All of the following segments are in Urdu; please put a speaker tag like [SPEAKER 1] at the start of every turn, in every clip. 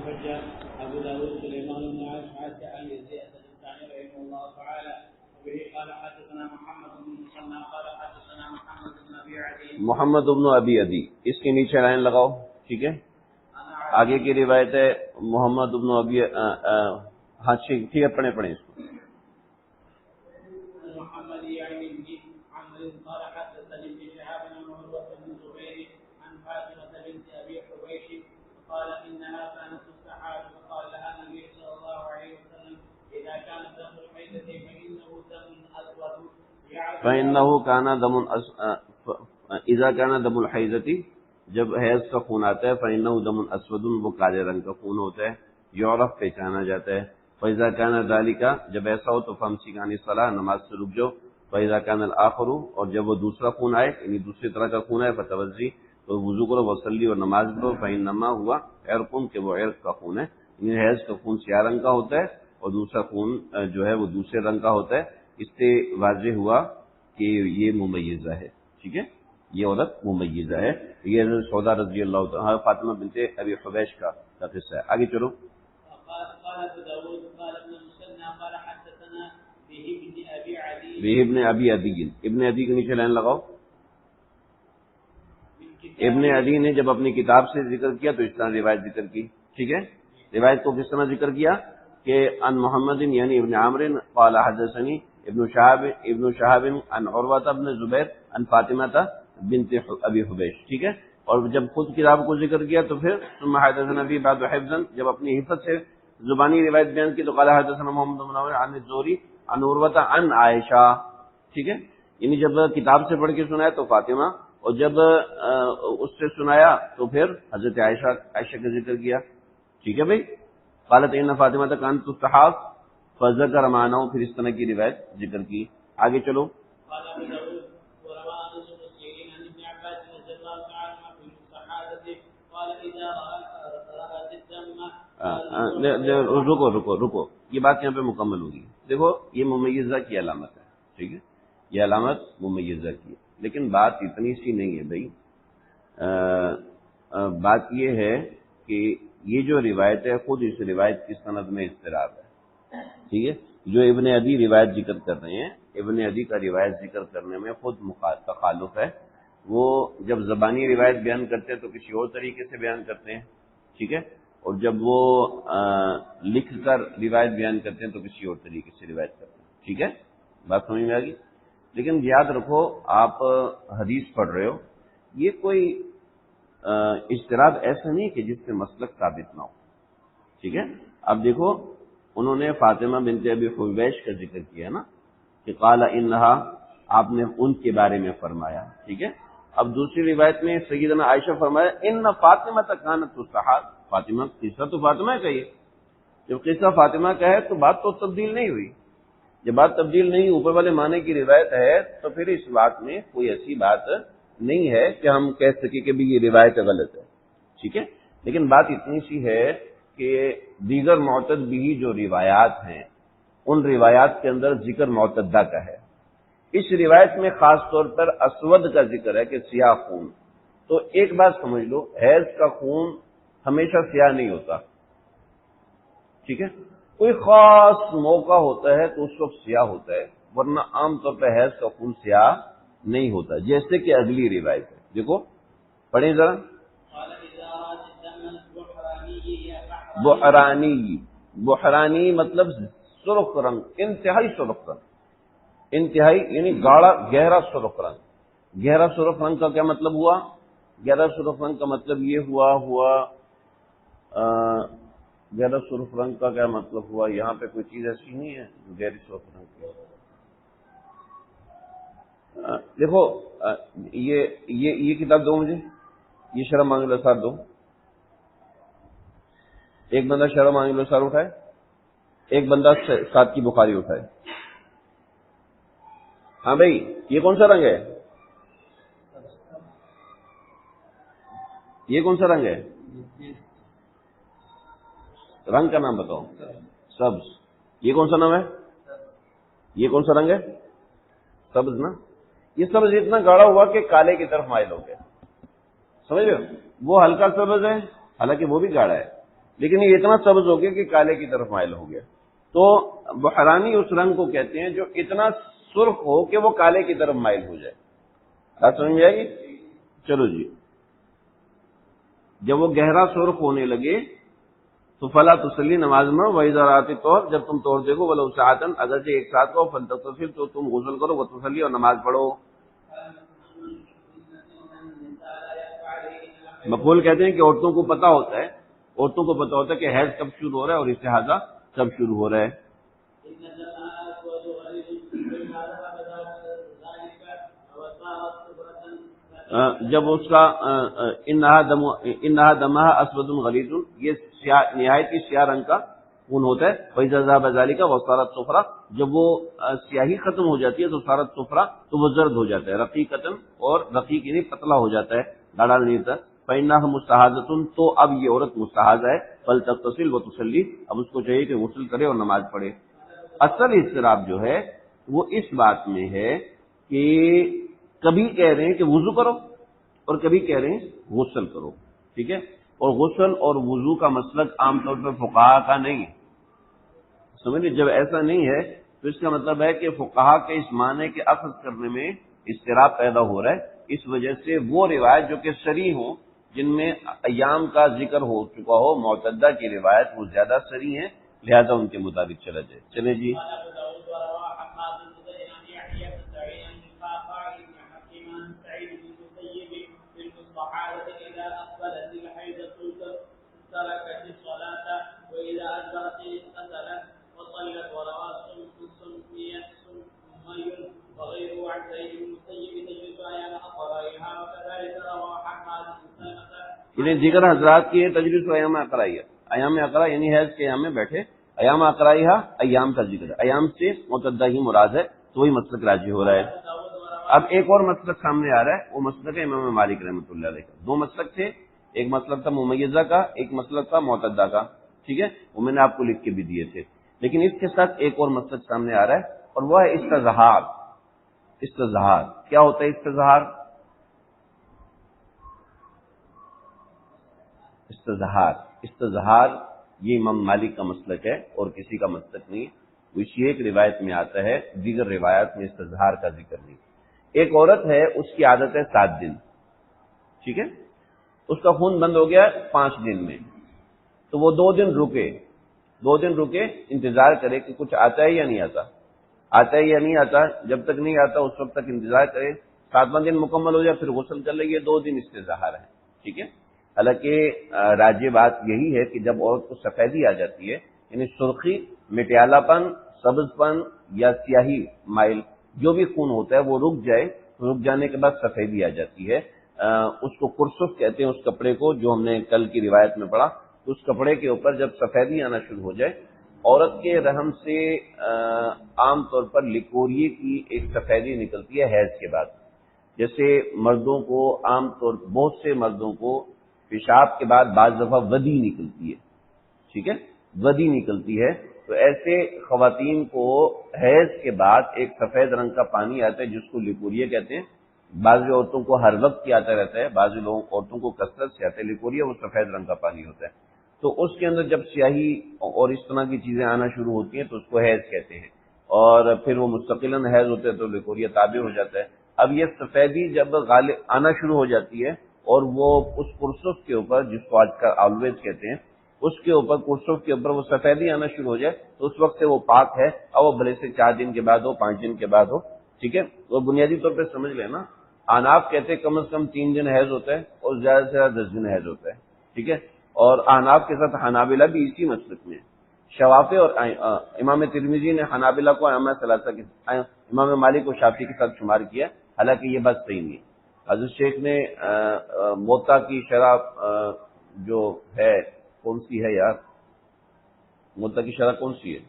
[SPEAKER 1] الحجة أبو داود سليمان بن أشعث عن يزيد السجستاني رحمه الله تعالى وبه قال حدثنا محمد بن مسنى قال حدثنا محمد بن أبي عدي
[SPEAKER 2] محمد بن ابی عدی، اس کے نیچے لائن لگاؤ، ٹھیک ہے. آگے کی روایت ہے محمد بن ابی، ہاں ٹھیک ہے، پڑھیں اس کو.
[SPEAKER 1] محمد يعني بن عمرو قال حدثني ابن شهاب عن عروة بن الزبير عن فاطمة بنت أبي حبيش قال إنها كانت تستحاض فقال لها النبي صلى الله عليه وسلم إذا كان دم الحيضة
[SPEAKER 2] فإنه كان دم إذا كان دم الحيضة، جب حیض کا خون آتا ہے فإنه دم اسود، وہ کالے رنگ کا خون ہوتا ہے، یعرف پہچانا جاتا ہے. فإذا كان ذلك، جب ایسا ہو تو فامسك عن الصلاة، نماز سے رک جاؤ. فإذا كان الآخر، اور جب وہ دوسرا خون آئے یعنی دوسری طرح کا خون آئے فتوضي، تو وضو کرو، وصلی، اور نماز پڑھو. فإنما هو عرق، کہ وہ عرق کا خون ہے، یعنی حیض کا خون سیاہ رنگ کا ہوتا ہے اور دوسرا خون جو ہے وہ دوسرے رنگ کا ہوتا ہے. اس سے واضح ہوا کہ یہ ممیزہ ہے، ٹھیک ہے، یہ عورت ممیزہ ہے. یہ سودا رضی اللہ عنہ فاطمہ بنت ابی حبیش کا قصہ ہے. آگے چلو.
[SPEAKER 1] قال ابو داود قال ابن مسنى قال حدثنا به ابن ابي عدي
[SPEAKER 2] ابن عدی کے نیچے لائن لگاؤ. ابن عدی نے جب اپنی کتاب سے ذکر کیا تو اس طرح روایت ذکر کی، ٹھیک ہے. روایت کو کس طرح ذکر کیا کہ ان محمد یعنی ابن عامر قال حدثني ابن شهاب عن عروة بن الزبير عن فاطمة بنت ابی حبیش، ٹھیک ہے. اور جب خود کتاب کو ذکر کیا تو پھر ثم حدثنا فی بعد حفظا، جب اپنی حفظ سے زبانی روایت بیان کی تو قال حدثنا محمد بن عمرو عن الزہری عن عروة عن عائشہ، ٹھیک ہے. یعنی جب کتاب سے پڑھ کے سنایا تو فاطمہ، اور جب اس سے سنایا تو پھر حضرت عائشہ کا ذکر کیا، ٹھیک ہے بھائی. قالت ان فاطمہ كانت تستحاض فذكر معناه، پھر اس طرح کی روایت ذکر کی. آگے چلو. رکو یہ بات یہاں پہ مکمل ہوگی. دیکھو یہ ممیزہ کی علامت ہے، ٹھیک ہے، یہ علامت ممیزہ کی ہے، لیکن بات اتنی سی نہیں ہے بھائی. بات یہ ہے کہ یہ جو روایت ہے خود اس روایت کی سند میں اضطراب ہے، ٹھیک ہے. جو ابن عدی روایت ذکر کر رہے ہیں، ابن عدی کا روایت ذکر کرنے میں خود تخالف ہے. وہ جب زبانی روایت بیان کرتے ہیں تو کسی اور طریقے سے بیان کرتے ہیں، ٹھیک ہے، اور جب وہ لکھ کر روایت بیان کرتے ہیں تو کسی اور طریقے سے روایت کرتے ہیں، ٹھیک ہے. بات سمجھ میں آ گئی. لیکن یاد رکھو آپ حدیث پڑھ رہے ہو، یہ کوئی اضطراب ایسا نہیں کہ جس سے مسلک ثابت نہ ہو، ٹھیک ہے. اب دیکھو انہوں نے فاطمہ بنت ابی حبیش کا ذکر کیا نا کہ قال انہا، آپ نے ان کے بارے میں فرمایا، ٹھیک ہے. اب دوسری روایت میں سیدنا عائشہ فرمایا ان فاطمہ كانت تستحاض، فاطمہ قصہ تو فاطمہ کا ہی ہے. جب قصہ فاطمہ کا ہے تو بات تو تبدیل نہیں ہوئی. جب بات تبدیل نہیں، اوپر والے معنی کی روایت ہے تو پھر اس بات میں کوئی ایسی بات نہیں ہے کہ ہم کہہ سکیں کہ بھی یہ روایت غلط ہے، ٹھیک ہے. لیکن بات اتنی سی ہے کہ دیگر معتد بھی جو روایات ہیں ان روایات کے اندر ذکر معتدہ کا ہے. اس روایت میں خاص طور پر اسود کا ذکر ہے کہ سیاہ خون. تو ایک بات سمجھ لو، حیض کا خون ہمیشہ سیاہ نہیں ہوتا، ٹھیک ہے. کوئی خاص موقع ہوتا ہے تو اس وقت سیاہ ہوتا ہے، ورنہ عام طور پہ حیض کا خون سیاہ نہیں ہوتا. جیسے کہ اگلی روایت ہے، دیکھو پڑھیں ذرا. بحرانی مطلب سرخ رنگ، انتہائی سرخ رنگ، انتہائی یعنی گاڑا گہرا سرخ رنگ. گہرا سرخ رنگ کا کیا مطلب ہوا؟ گہرا سرخ رنگ کا مطلب یہ ہوا گہرا سرخ رنگ کا کیا مطلب ہوا؟ یہاں پہ کوئی چیز ایسی نہیں ہے گہری سرخ رنگ کی. دیکھو یہ کتاب دو مجھے، یہ شرح مانگ الاسار دو. ایک بندہ شرح مانگ الاسار اٹھائے، ایک بندہ ساتھ کی بخاری اٹھائے. ہاں بھائی یہ کون سا رنگ ہے؟ یہ کون سا رنگ ہے؟ رنگ کا نام بتاؤ. سبز. یہ کون سا نام ہے؟ یہ کون سا رنگ ہے؟ سبز نا. یہ سبز اتنا گاڑا ہوا کہ کالے کی طرف مائل ہو گیا، سمجھ رہے ہو؟ وہ ہلکا سبز ہے حالانکہ وہ بھی گاڑا ہے، لیکن یہ اتنا سبز ہو گیا کہ کالے کی طرف مائل ہو گیا. تو بحرانی اس رنگ کو کہتے ہیں جو اتنا سرخ ہو کہ وہ کالے کی طرف مائل ہو جائے. بات سمجھ آئے گی؟ چلو جی. جب وہ گہرا سرخ ہونے لگے تو فلا تصلی، نماز میں وَإِذَا رَأَتِ الطُّهْرَ، جب تم طور دیکھو وَلَوْ سَاعَةً، اگرچہ ایک ساتھ کو، فَلْتَغْتَسِلْ، تو تم غسل کرو، وَتُصَلِّ، اور نماز پڑھو. مقبول کہتے ہیں کہ عورتوں کو پتہ ہوتا ہے، عورتوں کو پتہ ہوتا ہے کہ حیض کب شروع ہو رہا ہے اور استحاضہ کب شروع ہو رہا ہے. جب اس کا انہا دمہا اسود غلیظ، یہ نہایت ہی سیاہ رنگ کا خون ہوتا ہے. فَإِذَا ذَهَبَ ذَلِكَ وَصَارَتْ صُفْرًا، جب وہ سیاہی ختم ہو جاتی ہے تو صارت صفرا، تو وہ زرد ہو جاتا ہے. رقیقتاً، اور رقیق یعنی پتلا ہو جاتا ہے، گاڑھا نہیں ہوتا. فَإِنَّهَا مُسْتَحَاضَةٌ، تو اب یہ عورت مستحاضہ ہے. فَلْتَغْتَسِلْ وَتُصَلِّ، اب اس کو چاہیے کہ غسل کرے اور نماز پڑھے. اصل اضطراب جو ہے وہ اس بات میں ہے کہ کبھی کہہ رہے ہیں کہ وضو کرو اور کبھی کہہ رہے ہیں غسل کرو. ٹھیک ہے؟ اور غسل اور وضو کا مسلک عام طور پر فقہا کا نہیں ہے. سمجھے؟ جب ایسا نہیں ہے تو اس کا مطلب ہے کہ فقہا کے اس معنی کے اخذ کرنے میں اضطراب پیدا ہو رہا ہے. اس وجہ سے وہ روایت جو کہ صریح ہوں، جن میں ایام کا ذکر ہو چکا ہو، معتدہ کی روایت، وہ زیادہ صریح ہیں، لہذا ان کے مطابق چلا جائے. چلے جی. انہیں دیگر حضرات کی تجلیس و ایام اقرائیہ، ایام اقرا یعنی حیض کے ایام میں بیٹھے. ایام اقرائیہ ایام کا ذکر ہے، ایام سے معتدہ ہی مراد ہے، تو وہی مسلک راجی ہو رہا ہے. اب ایک اور مسلک سامنے آ رہا ہے، وہ مسلک ہے امام مالک رحمۃ اللہ علیہ کا. دو مسلک تھے، ایک مسلک تھا ممیزہ کا، ایک مسلک تھا معتدہ کا. ٹھیک ہے؟ وہ میں نے آپ کو لکھ کے بھی دیے تھے. لیکن اس کے ساتھ ایک اور مسلک سامنے آ رہا ہے، اور وہ ہے استظہار. استظہار کیا ہوتا ہے؟ استظہار یہ امام مالک کا مسلک ہے اور کسی کا مسلک نہیں. اسی ایک روایت میں آتا ہے، دیگر روایت میں استظہار کا ذکر نہیں. ایک عورت ہے، اس کی عادت ہے 7 دن. ٹھیک ہے؟ اس کا خون بند ہو گیا 5 دن میں، تو وہ 2 دن رکے، انتظار کرے کہ کچھ آتا ہے یا نہیں آتا ہے یا نہیں آتا. جب تک نہیں آتا اس وقت تک انتظار کرے. 7واں دن مکمل ہو جائے پھر غسل کر لے. یہ 2 دن استظہار ہے. ٹھیک ہے؟ حالانکہ راجع بات یہی ہے کہ جب عورت کو سفیدی آ جاتی ہے، یعنی سرخی، مٹیالہ پن، سبز پن یا سیاہی مائل جو بھی خون ہوتا ہے وہ رک جانے کے بعد سفیدی آ جاتی ہے. اس کو کرسف کہتے ہیں، اس کپڑے کو جو ہم نے کل کی روایت میں پڑھا. اس کپڑے کے اوپر جب سفیدی آنا شروع ہو جائے، عورت کے رحم سے عام طور پر لکوریے کی ایک سفیدی نکلتی ہے حیض کے بعد. جیسے مردوں کو عام طور بہت سے مردوں کو پیشاب کے بعد بعض دفعہ ودی نکلتی ہے. ٹھیک ہے؟ ودی نکلتی ہے. تو ایسے خواتین کو حیض کے بعد ایک سفید رنگ کا پانی آتا ہے جس کو لیکوریا کہتے ہیں. بعض عورتوں کو ہر وقت کی آتا رہتا ہے، بعض عورتوں کو کثرت سے آتا ہے. لیکوریا وہ سفید رنگ کا پانی ہوتا ہے. تو اس کے اندر جب سیاہی اور اس طرح کی چیزیں آنا شروع ہوتی ہیں تو اس کو حیض کہتے ہیں، اور پھر وہ مستقلاً حیض ہوتے ہیں تو لیکوریا تابع ہو جاتا ہے. اب یہ سفیدی جب غالب آنا شروع ہو جاتی ہے اور وہ اس کرسف کے اوپر، جس کو آج کل آلویز کہتے ہیں، اس کے اوپر کرسف کے اوپر وہ سفیدی آنا شروع ہو جائے تو اس وقت سے وہ پاک ہے، اور وہ بھلے سے 4 دن کے بعد ہو، 5 دن کے بعد ہو. ٹھیک ہے؟ وہ بنیادی طور پہ سمجھ لینا. احناف کہتے ہیں کم از کم 3 دن حیض ہوتا ہے اور زیادہ سے زیادہ 10 دن حیض ہوتا ہے. ٹھیک ہے؟ اور احناف کے ساتھ حنابلہ بھی اسی مسلک میں. شوافی اور امام ترمذی نے حنابلہ کو ائمہ ثلاثہ کے، امام مالک کو شافعی کے ساتھ شمار کیا. حالانکہ یہ بات صحیح نہیں. حضرت شیخ نے موطا کی شرح جو ہے، کون سی ہے یار؟ موطا کی شرح کون سی ہے؟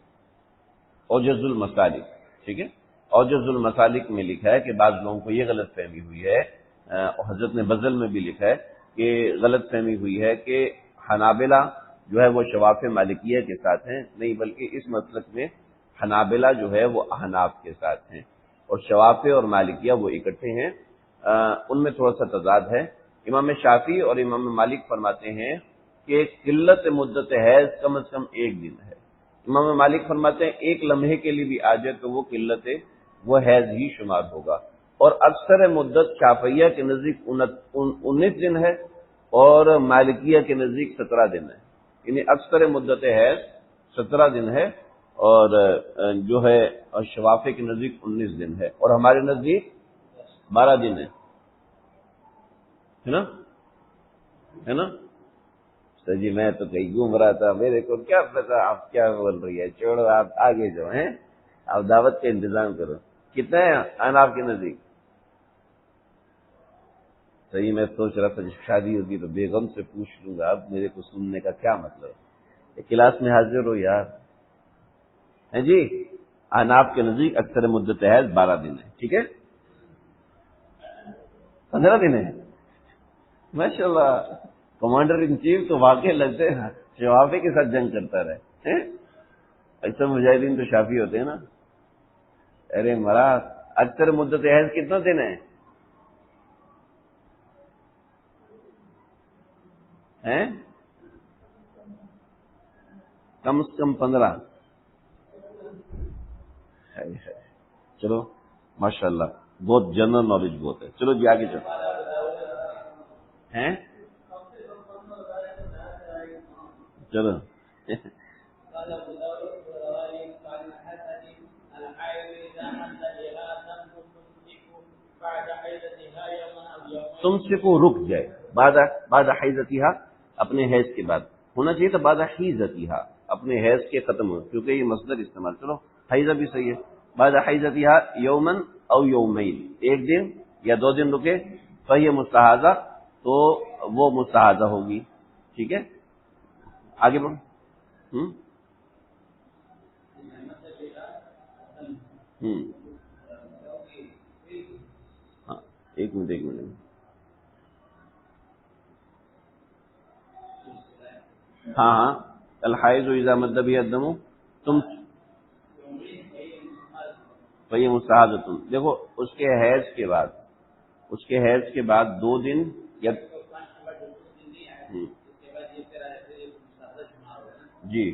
[SPEAKER 2] اوجز المسالک. ٹھیک ہے؟ اوجز المسالک میں لکھا ہے کہ بعض لوگوں کو یہ غلط فہمی ہوئی ہے، حضرت نے بزل میں بھی لکھا ہے کہ غلط فہمی ہوئی ہے کہ حنابلہ جو ہے وہ شواف مالکیہ کے ساتھ ہیں. نہیں، بلکہ اس مسلک میں حنابلہ جو ہے وہ احناف کے ساتھ ہیں اور شواف اور مالکیہ وہ اکٹھے ہیں. ان میں تھوڑا سا تضاد ہے. امام شافعی اور امام مالک فرماتے ہیں کہ قلت مدت حیض کم از کم 1 دن ہے۔ امام مالک فرماتے ہیں 1 لمحے کے لیے بھی آ جائے تو وہ حیض ہی شمار ہوگا، اور اکثر مدت شافعیہ کے نزدیک 19 دن ہے اور مالکیہ کے نزدیک 17 دن ہے، یعنی اکثر مدت حیض 17 دن ہے اور جو ہے شوافی کے نزدیک 19 دن ہے، اور ہمارے نزدیک 12 دن ہے نا؟ جی میں تو کہیں گھوم رہا تھا، میرے کو کیا پتا آپ کیا بول رہی ہے، چھوڑو آپ آگے جو ہیں آپ دعوت کا انتظام کرو۔ کتنا ہے آپ کے نزدیک؟ صحیح میں سوچ رہا تھا جب شادی ہوگی تو بیگم سے پوچھ لوں گا، اب میرے کو سننے کا کیا مطلب ہے، کلاس میں حاضر ہو یار۔ ہے جی، آپ کے نزدیک اکثر مدت حیض 12 دن ہے، ٹھیک ہے، 15 دن ہے۔ ماشاء اللہ، کمانڈر ان چیف تو واقع لگتے ہیں شوافی کے ساتھ جنگ کرتا رہے۔ اکثر مجاہدین تو شافی ہوتے ہیں نا۔ ارے مراد، اکثر مدت حیض کتنا دن ہے؟ کم از کم 15۔ چلو ماشاء اللہ، بہت جنرل نالج بہت ہے۔ چلو جی آگے چلو۔ چلو تم سے کو رک جائے بعد حیضتھا، اپنے حیض کے بعد ہونا چاہیے تھا، بعد حیضتھا، اپنے حیض کے ختم ہو، کیونکہ یہ مصدر استعمال، چلو حیضہ بھی صحیح ہے، بعد حیضتھا یومن او یومین، 1 دن یا 2 دن رکے، فہی مستحاضہ، تو وہ مستحاضہ ہوگی، ٹھیک ہے۔ آگے بڑھو۔ ہاں ایک منٹ ہاں الحائض اذا مد بها الدم، تم فہی مستحاضۃ، دیکھو اس کے حیض کے بعد 2 دن یا جی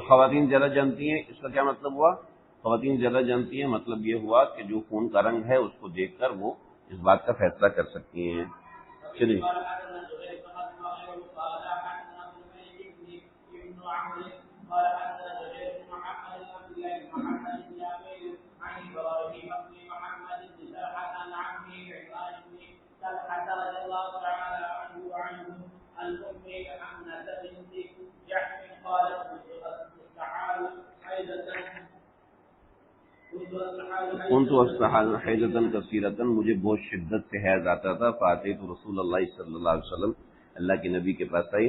[SPEAKER 2] خواتین ذرا جانتی ہیں اس کا کیا مطلب ہوا؟ خواتین ذرا جانتی ہیں مطلب یہ ہوا کہ جو خون کا رنگ ہے اس کو دیکھ کر وہ اس بات کا فیصلہ کر سکتی ہیں۔ چلیے كنت استحاض حیضۃ کثیرۃ، مجھے بہت شدت سے حیض آتا تھا، فاتیت رسول اللہ صلی اللہ علیہ وسلم، اللہ کے نبی کے پاس آئی،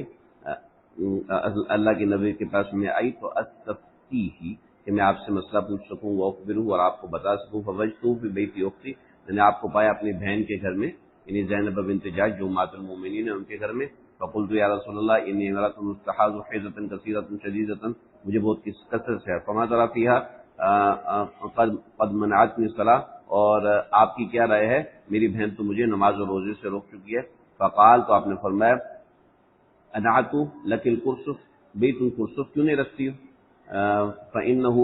[SPEAKER 2] اللہ کے نبی کے پاس میں آئی تو استفتیہ، کہ میں آپ سے مسئلہ پوچھ سکوں، واخبرہ، اور آپ کو بتا سکوں، فوجدتہ فی بیت اختی، میں نے آپ کو پایا اپنی بہن کے گھر میں، یعنی زینب بنت جحش جو امہات المومنین ہیں ان کے گھر میں، فقلت یا رسول اللہ انی امرأۃ استحاض حیضۃ کثیرۃ شدیدۃ، مجھے بہت کثرت سے ہے، فما تری فیہا قد منعتنی الصلاۃ، اور آپ کی کیا رائے ہے، میری بہن تو مجھے نماز اور روزے سے روک چکی ہے، فقال، تو آپ نے فرمایا، انعت لک القرصف، بھئی تم قرصف کیوں نہیں رکھتی ہو، فإنہ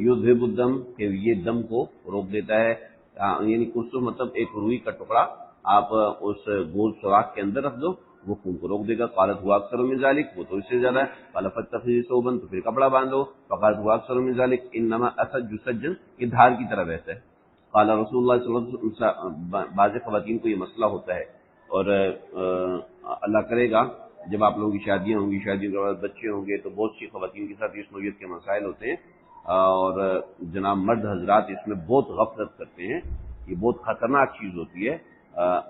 [SPEAKER 2] یذھب الدم، کہ یہ دم کو روک دیتا ہے، یعنی قرصف مطلب ایک روئی کا ٹکڑا آپ اس گول سوراخ کے اندر رکھ دو، وہ خون کو روک دے گا۔ قالت ہوا اکثر من ذلک، وہ تو اس سے زیادہ ہے، قال فاتخذی ثوبا، تو پھر کپڑا باندھو، فقالت ہوا اکثر من ذلک انما اسج سجن، یہ دھار کی طرح بہتا ہے۔ قال رسول اللہ صلی اللہ علیہ وسلم، بعض خواتین کو یہ مسئلہ ہوتا ہے، اور اللہ کرے گا جب آپ لوگوں کی شادیاں ہوں گی، شادیوں کے بعد بچے ہوں گے، تو بہت سی خواتین کے ساتھ اس نوعیت کے مسائل ہوتے ہیں، اور جناب مرد حضرات اس میں بہت غفلت کرتے ہیں، یہ بہت خطرناک چیز ہوتی ہے،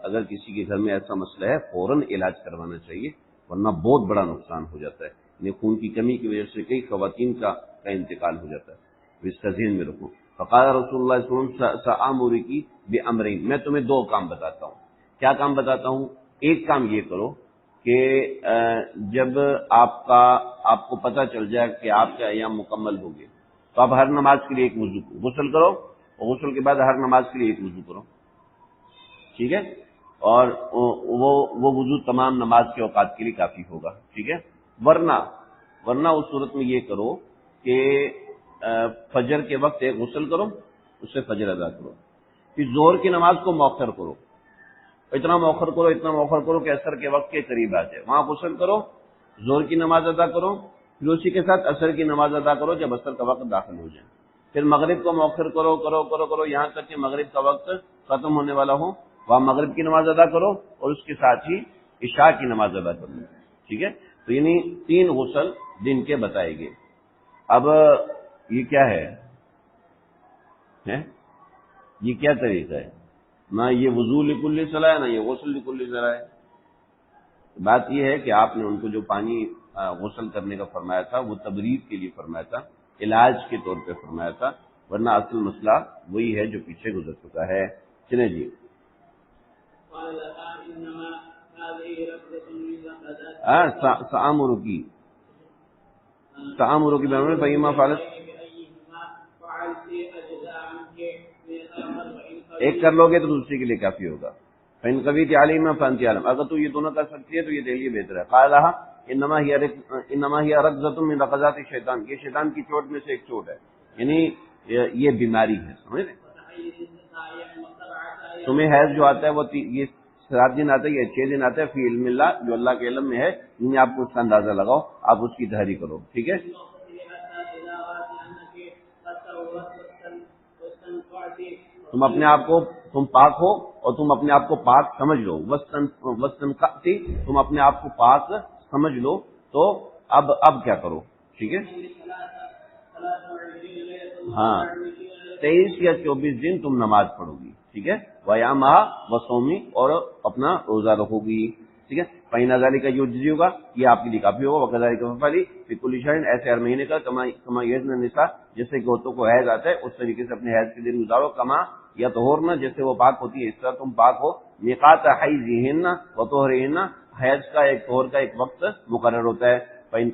[SPEAKER 2] اگر کسی کے گھر میں ایسا مسئلہ ہے فوراً علاج کروانا چاہیے، ورنہ بہت بڑا نقصان ہو جاتا ہے، یعنی خون کی کمی کی وجہ سے کئی خواتین کا انتقال ہو جاتا ہے، اس کا ذہن میں رکھو۔ فقال رسول اللہ صلی اللہ علیہ وسلم سآمرکی بأمرین، میں تمہیں دو کام بتاتا ہوں۔ کیا کام بتاتا ہوں؟ ایک کام یہ کرو کہ جب آپ کو پتہ چل جائے کہ آپ کا ایام مکمل ہو گئے تو آپ ہر نماز کے لیے ایک وضو غسل کرو، اور غسل کے بعد ہر نماز کے لیے ایک وضو کرو، ٹھیک ہے؟ اور وہ وضو تمام نماز کے اوقات کے لیے کافی ہوگا، ٹھیک ہے؟ ورنہ اس صورت میں یہ کرو کہ فجر کے وقت ایک غسل کرو، اس سے فجر ادا کرو، پھر ظہر کی نماز کو مؤخر کرو، اتنا مؤخر کرو کہ عصر کے وقت کے قریب آ جائے، وہاں غسل کرو، ظہر کی نماز ادا کرو، پھر اسی کے ساتھ عصر کی نماز ادا کرو جب عصر کا وقت داخل ہو جائے، پھر مغرب کو مؤخر کرو یہاں تک کہ مغرب کا وقت ختم ہونے والا ہو، وہاں مغرب کی نماز ادا کرو اور اس کے ساتھ ہی عشاء کی نماز ادا کرو، ٹھیک ہے؟ تو یعنی 3 غسل دن کے بتائے گئے۔ اب یہ کیا ہے؟ یہ کیا طریقہ ہے؟ نہ یہ وضو لکل صلاح ہے، نہ یہ غسل لکل صلاح ہے۔ بات یہ ہے کہ آپ نے ان کو جو پانی غسل کرنے کا فرمایا تھا وہ تبرید کے لیے فرمایا تھا، علاج کے طور پہ فرمایا تھا، ورنہ اصل مسئلہ وہی ہے جو پیچھے گزر چکا ہے۔ چلیں جی، سآمرکی بأمر فإما فعلت، ایک کر لو گے تو دوسری کے لیے کافی ہوگا۔ فإن قویت علیہما فأنت عالم، اگر تو یہ دونوں کر سکتی ہے تو یہ تیرے لیے بہتر ہے۔ قال لها انما هي رکضۃ من رکضات الشیطان، یہ شیطان کی چوٹ میں سے ایک چوٹ ہے، یعنی یہ بیماری ہے، سمجھ رہے؟ تمہیں حیض جو آتا ہے وہ یہ 7 دن آتا ہے یا 6 دن آتا ہے، فی علم اللہ، جو اللہ کے علم میں ہے، یعنی آپ کو اس کا اندازہ لگاؤ، آپ اس کی تحری کرو، ٹھیک ہے؟ تم اپنے آپ کو، تم پاک ہو اور تم اپنے آپ کو پاک سمجھ لو، وستنقعتی، تم اپنے آپ کو پاک سمجھ لو، تو اب کیا کرو، ٹھیک ہے؟ ہاں 23 یا 24 دن تم نماز پڑھو گی، ٹھیک ہے؟ ویامہ وصومی، اور اپنا روزہ رکھو گی، ٹھیک ہے؟ فإن ذلک یجزی ہوگا، یہ آپ کے لیے کافی ہوگا، وکذلک فعلی فی کل شہر، ایسے ہر مہینے کا، کما یزن النساء، جیسے کہ عورتوں کو حیض آتا ہے اس طریقے سے اپنے حیض کے دن گزارو، کما یا طہورنا، جیسے وہ پاک ہوتی ہے اس طرح تم پاک ہو، میقات حیضہن و طہرہن، حیض کا ایک طہور کا ایک وقت مقرر ہوتا ہے۔ فإن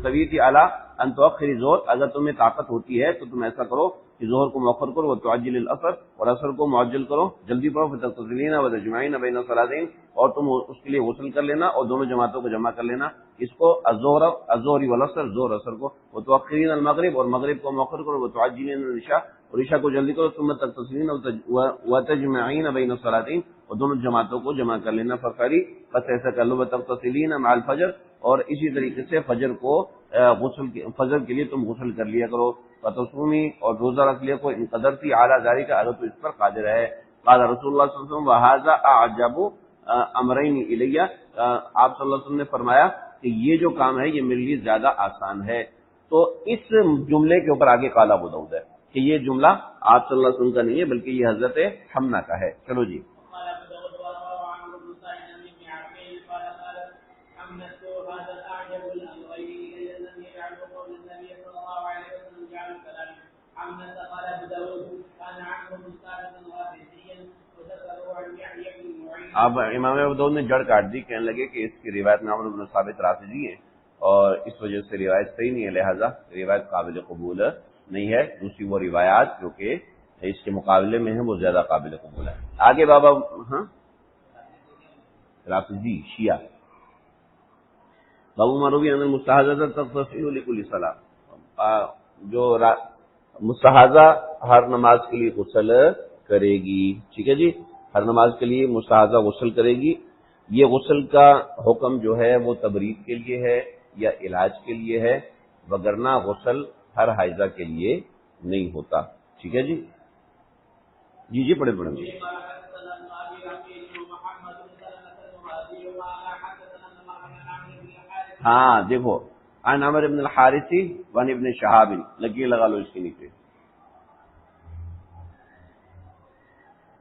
[SPEAKER 2] قویت علی ان تؤخر الظہر، اگر تمہیں طاقت ہوتی ہے تو تم ایسا کرو کہ ظہر کو مؤخر کرو، وتعجل العصر، اور عصر کو معجل کرو، جلدی پڑھو، فتغتسلین وتجمعین بین الصلاتین، اور تم اس کے لیے غسل کر لینا اور دونوں جماعتوں کو جمع کر لینا، اس کو الظہر والعصر، ظہر عصر کو، وتؤخرین المغرب، اور مغرب کو مؤخر کرو، وتعجلین العشاء، اور عشاء کو جلدی کرو، ثم تغتسلین وتجمعین بین الصلاتین، اور دونوں جماعتوں کو جمع کر لینا، فقری، بس ایسا کر لو، وتغتسلین مع الفجر، اور اسی طریقے سے فجر کو فجر کے لیے تم غسل کر لیا کرو، وتصومی، اور روزہ رکھ لیا کرو، ان قدرتی اعلیٰ ذالک، اگر تو اس پر قادر ہے۔ قال رسول اللہ صلی اللہ علیہ وسلم وہذا اعجب امرین الی، آپ صلی اللہ علیہ وسلم نے فرمایا کہ یہ جو کام ہے یہ میرے لیے زیادہ آسان ہے۔ تو اس جملے کے اوپر آگے قال ابو داؤد ہے کہ یہ جملہ آپ صلی اللہ علیہ وسلم کا نہیں ہے بلکہ یہ حضرت حمنا کا ہے۔ چلو جی، اب امام ابو داؤد نے جڑ کاٹ دی، کہنے لگے کہ اس کی روایت میں عمرو بن ثابت رافضی ہے اور اس وجہ سے روایت صحیح نہیں ہے، لہذا روایت قابل قبول نہیں ہے، دوسری وہ روایات جو کہ اس کے مقابلے میں ہیں وہ زیادہ قابل قبول ہے۔ آگے بابا، ہاں رافضی شیعہ، بابو مروی ان المستحاضہ تغتسل لکل صلاۃ، جو مستحاضہ ہر نماز کے لیے غسل کرے گی، ٹھیک ہے جی، ہر نماز کے لیے مستحاضہ غسل کرے گی۔ یہ غسل کا حکم جو ہے وہ تبرید کے لیے ہے یا علاج کے لیے ہے، وگرنہ غسل ہر حائضہ کے لیے نہیں ہوتا، ٹھیک ہے جی۔ جی پڑھیں گے۔ ہاں دیکھو، عن عمرو بن الحارث وعن ابن شہاب، لگی لگا لو اس کے نیچے۔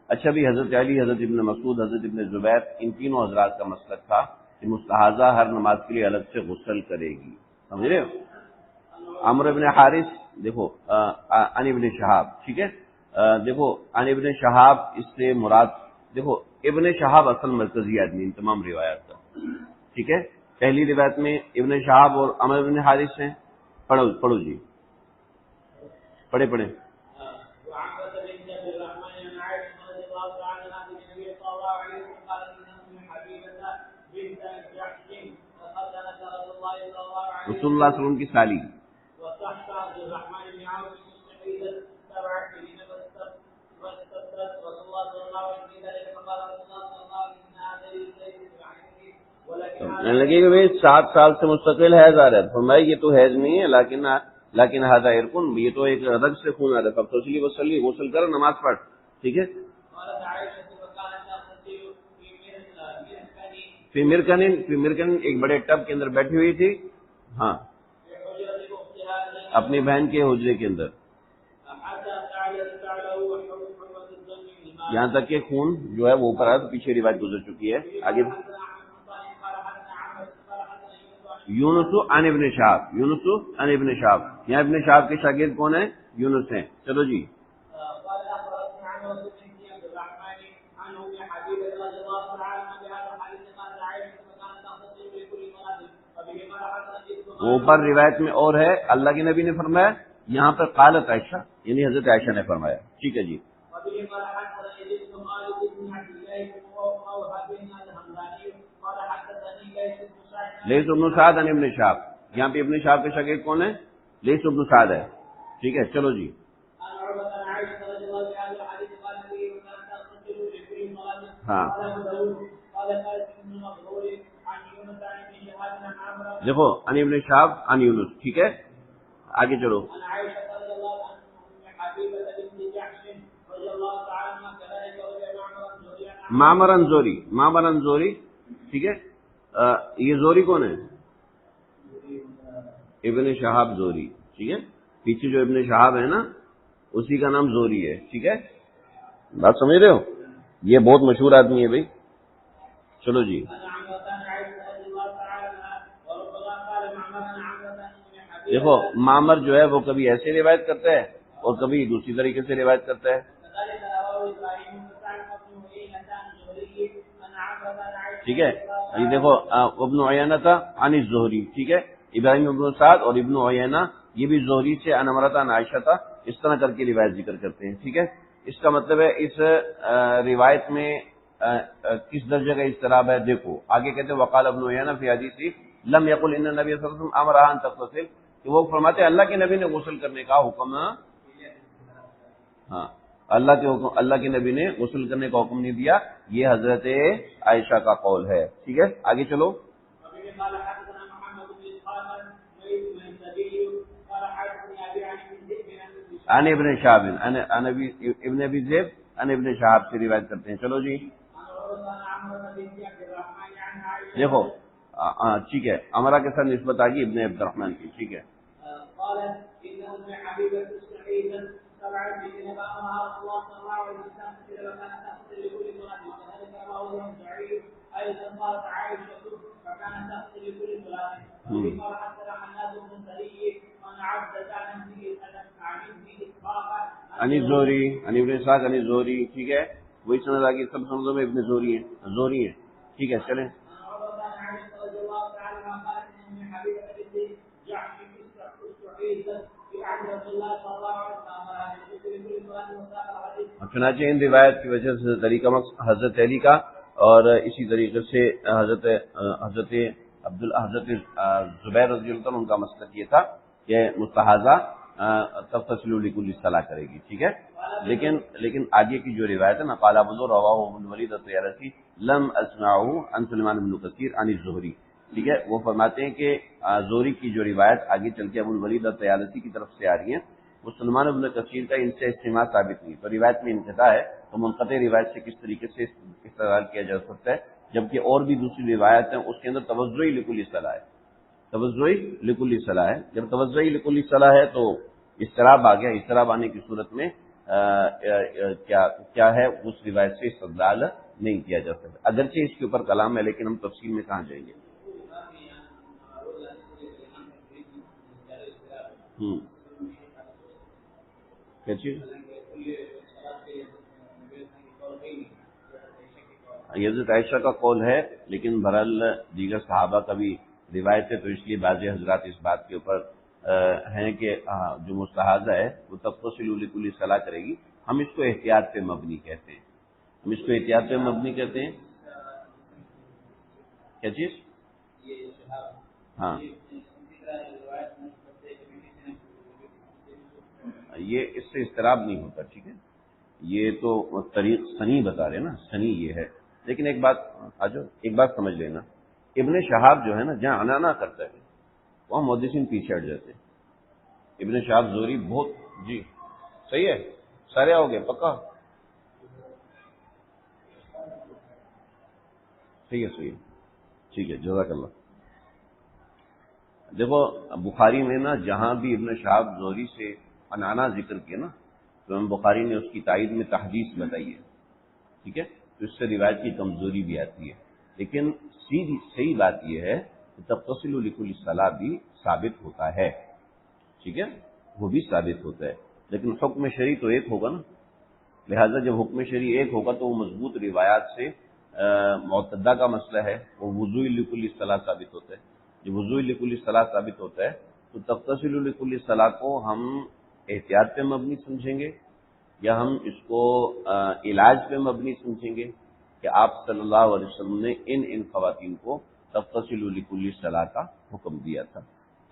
[SPEAKER 2] اچھا بھی حضرت علی، حضرت ابن مسعود، حضرت ابن زبیر، ان تینوں حضرات کا مسلک تھا کہ مستحاضہ ہر نماز کے لیے الگ سے غسل کرے گی، سمجھ رہے ہو؟ عمرو بن حارث دیکھو عن ابن شہاب، ٹھیک ہے، دیکھو عن ابن شہاب اس سے مراد، دیکھو ابن شہاب اصل مرکزی آدمی ان تمام روایات کا، ٹھیک ہے. پہلی روایت میں ابن شہاب اور عمر بن حارث ہیں. پڑھو جی، پڑھے. رسول اللہ صلی اللہ علیہ وسلم کی سالی. لگے کہ بھائی 7 سال سے مستقل حیض آ رہا ہے، فرمایا یہ تو حیض نہیں ہے، لیکن ہذا عرقن، یہ تو ایک رگ سے خون آ رہا ہے، فاغتسلی وصلی، غسل کر نماز پڑھ، ٹھیک ہے. فی مرکن ایک بڑے ٹب کے اندر بیٹھی ہوئی تھی، ہاں، اپنی بہن کے حجرے کے اندر، یہاں تک کہ خون جو ہے وہ اوپر آیا. تو پیچھے روایت گزر چکی ہے. آگے یونس عن ابن شہاب، یونس عن ابن شہاب، یہاں ابن شہاب کے شاگرد کون ہیں؟ یونس ہیں. چلو جی. وہ اوپر روایت میں اور ہے، اللہ کے نبی نے فرمایا، یہاں پر قالت عائشہ یعنی حضرت عائشہ نے فرمایا. ٹھیک ہے جی. لیث بن سعد عن ابن شہاب، یہاں پہ ابن شہاب کے شاگرد کون ہیں؟ لیث بن سعد ہے. ٹھیک ہے چلو جی. ہاں دیکھو عن ابن شہاب عن یونس، ٹھیک ہے آگے چلو. معمر زوری، ٹھیک ہے. یہ زوری کون ہے؟ ابن شہاب زوری، ٹھیک ہے. پیچھے جو ابن شہاب ہے نا اسی کا نام زوری ہے، ٹھیک ہے. بات سمجھ رہے ہو؟ یہ بہت مشہور آدمی ہے بھائی. چلو جی. دیکھو معمر جو ہے وہ کبھی ایسے روایت کرتا ہے اور کبھی دوسری طریقے سے روایت کرتا ہے، ٹھیک ہے. یہ دیکھو ابن عیینہ تھا عن الزہری، ٹھیک ہے. ابراہیم ابن سعد اور ابن عیینہ یہ بھی زہری سے عن عمرہ عن عائشہ تھا، اس طرح کر کے روایت ذکر کرتے ہیں، ٹھیک ہے. اس کا مطلب ہے اس روایت میں کس درجے کا اضطراب ہے. دیکھو آگے کہتے ہیں وقال ابن عیینہ فی حدیث لم یقل ان النبی صلی اللہ علیہ وسلم امرها ان تغتسل، کہ وہ فرماتے ہیں اللہ کے نبی نے غسل کرنے کا حکم، ہاں اللہ کے نبی نے غسل کرنے کا حکم نہیں دیا. یہ حضرت عائشہ کا قول ہے، ٹھیک ہے. آگے چلو. عن ابن شہاب عن ابن ابی ذئب عن ابن شہاب سے روایت کرتے ہیں. چلو جی. دیکھو ٹھیک ہے، عمرہ کے ساتھ نسبت آ گئی ابن عبد الرحمن کی، ٹھیک ہے. عن زہری عن ابن اسحاق عن زہری، ٹھیک ہے. وہی سند آگے سب سندوں میں ابن زہری ہیں، ٹھیک ہے. چلیں. چنانچہ ان روایت کی وجہ سے حضرت علی کا اور اسی طریقے سے حضرت زبیر رضی اللہ عنہ ان کا مسلک یہ تھا کہ مستحاضہ تغتسل لکل صلاح کرے گی، ٹھیک ہے. لیکن آگے کی جو روایت ہے نا قال ابو رواہ ابن الولید الطیالسی لم اسمعه عن سلیمان بن کثیر عن الزہری، ٹھیک ہے. وہ فرماتے ہیں کہ زہری کی جو روایت آگے چل کے ابو الولید الطیالسی کی طرف سے آ رہی ہے وہ سلمان بن کثیر کا ان سے استماع ثابت نہیں. تو روایت میں انقطاع ہے، تو منقطع روایت سے کس طریقے سے استدلال کیا جا سکتا ہے، جبکہ اور بھی دوسری روایت ہیں اس کے اندر توضعی لکل صلاح ہے، توضعی لکل صلاح ہے. جب توضعی لکل صلاح ہے تو اضطراب آ گیا. اضطراب آنے کی صورت میں کیا ہے اس روایت سے استدلال نہیں کیا جا سکتا. اگرچہ اس کے اوپر کلام ہے لیکن ہم تفصیل میں کہاں جائیں گے. کیا چیز؟ حضرت عائشہ کا قول ہے، لیکن بہرحال دیگر صحابہ کا بھی روایت ہے، تو اس لیے بعض حضرات اس بات کے اوپر ہیں کہ جو مستحاضہ ہے وہ تغتسل لکل صلاح کرے گی. ہم اس کو احتیاط پہ مبنی کہتے ہیں. ہم اس کو احتیاط پہ مبنی کہتے ہیں. کیا چیز؟ ہاں، یہ اس سے اضطراب نہیں ہوتا. ٹھیک ہے، یہ تو طریق سنی بتا رہے نا، سنی یہ ہے. لیکن ایک بات آجو، ایک بات سمجھ لینا، ابن شہاب جو ہے نا جہاں عنانا کرتا ہے وہاں محدثین پیچھے ہٹ جاتے ہیں. ابن شہاب زہری بہت جی صحیح ہے، سارے آؤ گے پکا؟ صحیح ہے، صحیح ہے، ٹھیک ہے، جزاک اللہ. دیکھو بخاری میں نا جہاں بھی ابن شہاب زہری سے عنانا ذکر کیا نا تو امام بخاری نے اس کی تائید میں تحدیث بتائی ہے. ٹھیک ہے، تو اس سے روایت کی کمزوری بھی آتی ہے. لیکن سیدھی صحیح بات یہ ہے کہ تغتسل لکل صلاح بھی ثابت ہوتا ہے. ٹھیک ہے، وہ بھی ثابت ہوتا ہے، لیکن حکم شرعی تو ایک ہوگا نا. لہذا جب حکم شرعی ایک ہوگا تو وہ مضبوط روایات سے معتدہ کا مسئلہ ہے، وہ وضوء لکل صلاح ثابت ہوتا ہے. جب وضوء لکل صلاح ثابت ہوتا ہے تو تغتسل لکل صلاح کو ہم احتیاط پہ مبنی سمجھیں گے یا ہم اس کو علاج پہ مبنی سمجھیں گے کہ آپ صلی اللہ علیہ وسلم نے ان خواتین کو تغتسل لکل صلاح کا حکم دیا تھا.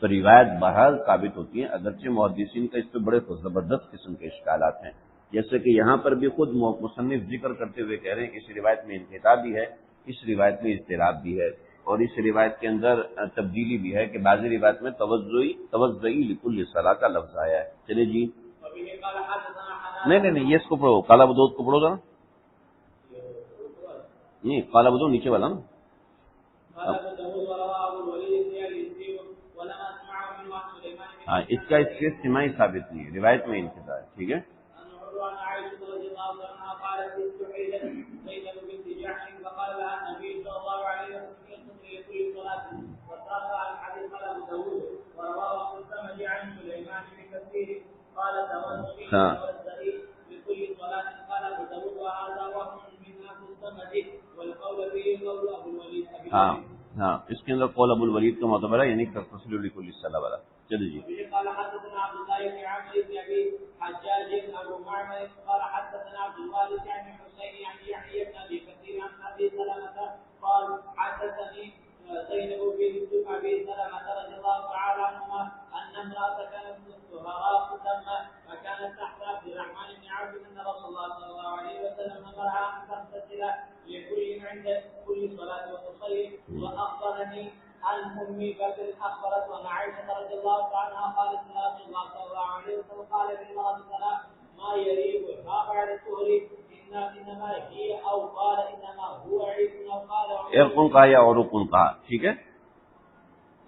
[SPEAKER 2] تو روایت بہرحال ثابت ہوتی ہیں، اگرچہ محدثین کا اس پہ بڑے زبردست قسم کے اشکالات ہیں. جیسے کہ یہاں پر بھی خود مصنف ذکر کرتے ہوئے کہہ رہے ہیں کہ اس روایت میں انقطاع بھی ہے، اس روایت میں اضطراب بھی ہے، اور اس روایت کے اندر تبدیلی بھی ہے کہ بعضی روایت میں توضعی لکل صلاح کا لفظ آیا ہے. چلے جی، نہیں، یہ اس کو پڑھو، کالا بدود کو پڑھو گا نا. نہیں، کالا بدود نیچے والا نا. ہاں، اس کا اس سے سماعی ثابت نہیں ہے، روایت میں انقطاع ہے. ٹھیک ہے، ہاں ہاں ہاں، اس کے اندر قول ابو الولید کا معتبر ہے، یعنی تغتسل لکل صلاح والا. چلیے جی.
[SPEAKER 1] قال حدثنا عبد الله بن عمرو بن ابي حجاج ابو معمر قال حدثنا عبد الوارث عن حسين عن يحيى بن ابي كثير عن ابي سلمة قال حدثني زينب بنت ابي سلمة رضي الله تعالى عنهما ان امرأة كانت تغرق دم فكانت تحت عبد الرحمن بن عوف ان رسول الله صلى الله عليه وسلم امرها ان تغتسل لكل عند كل صلاة وتصلي. واخبرني عن أمي بكر أخبرت وأن عائشة رضي الله عنها قالت إن رسول الله صلى الله عليه وسلم قال للمرأة ما يريبها بعد الطهر إنما هي أو قال إنما هو عيب أو قال
[SPEAKER 2] عرق کہا یا عروق کہا. ٹھیک ہے،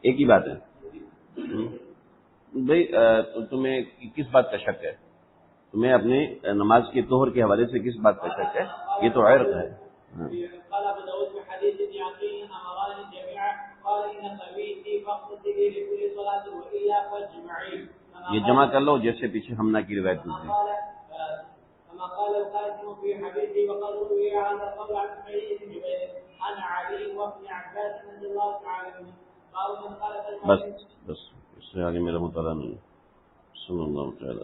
[SPEAKER 2] ایک ہی بات ہے. بھائی تمہیں کس بات کا شک ہے؟ تمہیں اپنے نماز کے طہر کے حوالے سے کس بات کا شک ہے؟ یہ تو عرق ہے.
[SPEAKER 1] قال ابو داود في حديث ابن عقيل امران جميعا قال ان قبيتي فاقتدي لكل صلاه والا فاجمعي.
[SPEAKER 2] یہ جمع کر لو جیسے پیچھے ہمنا کی روایت گزری.
[SPEAKER 1] كما قال القاسم في حديثه وقد روي هذا القول عن سعيد بن جبير عن علي وابن عباس رضي الله تعالى عنهم قالوا من قال
[SPEAKER 2] بس اس سے آگے میرا مطالعہ نہیں. صلی اللہ تعالی